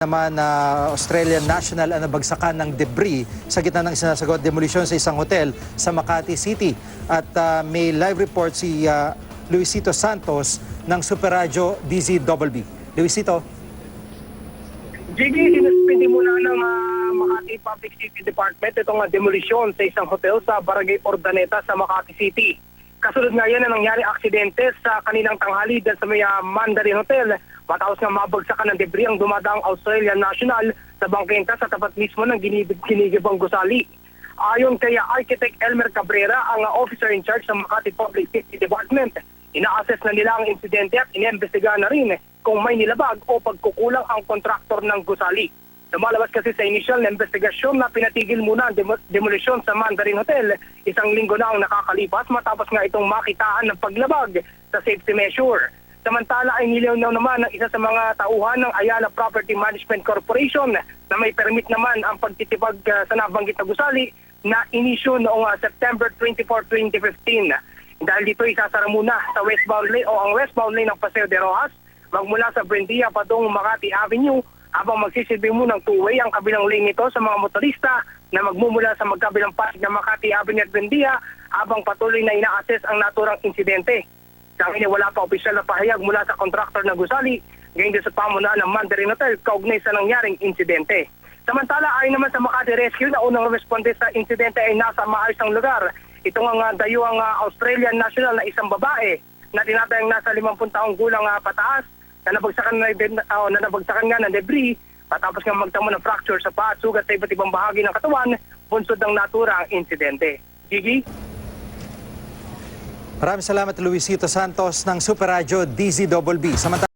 naman na Australian national ang nabagsakan ng debris sa gitna ng sinasagawa demolisyon sa isang hotel sa Makati City. At may live report si Luisito Santos ng Super Radio DZBB. Luisito. Gigi, sinuspindi muna ng Makati Public Safety Department itong demolisyon sa isang hotel sa Barangay Ordaneta sa Makati City. Kasunod nga yan na nangyari aksidente sa kaninang tanghali dyan sa may Mandarin Hotel matapos nga mabagsakan ng debris ang dumadaang Australian National sa bangkenta sa tapat mismo ng ginigibang gusali. Ayon kay Architect Elmer Cabrera, ang officer in charge ng Makati Public Safety Department, ina-assess na nila ang insidente at iniimbestigahan na rin kung may nilabag o pagkukulang ang kontraktor ng gusali. Lumalabas kasi sa initial na investigasyon na pinatigil muna ang demolisyon sa Mandarin Hotel isang linggo na ang nakakalipas matapos nga itong makitaan ng paglabag sa safety measure. Samantala ay nilinaw naman ng isa sa mga tauhan ng Ayala Property Management Corporation na may permit naman ang pagtitipag sa nabanggit na gusali na inisyu noong September 24, 2015. Dahil dito isasara muna sa westbound lane o ang westbound lane ng Paseo de Rojas magmula sa Buendia patungong Makati Avenue habang magsisilbi mo ng two-way ang kabilang lane nito sa mga motorista na magmumula sa magkabilang panig ng Makati Avenue at Buendia habang patuloy na ina-assess ang naturang insidente. Sa akin wala pa opisyal na pahayag mula sa kontraktor na gusali, gayon din sa pamunuan ng Mandarin Hotel kaugnay sa nangyaring insidente. Samantala ay naman sa Makati Rescue na unang responde sa insidente ay nasa maayos ang lugar. Ito nga dayuang Australian National na isang babae na tinatayang nasa 50 taong gulang pataas na nabagsakan nga ng debris matapos nga magtamo ng fracture sa paa at sugat sa iba't ibang bahagi ng katawan, bunsod ng naturang insidente. Gigi? Maraming salamat Luisito Santos ng Super Radio DZBB.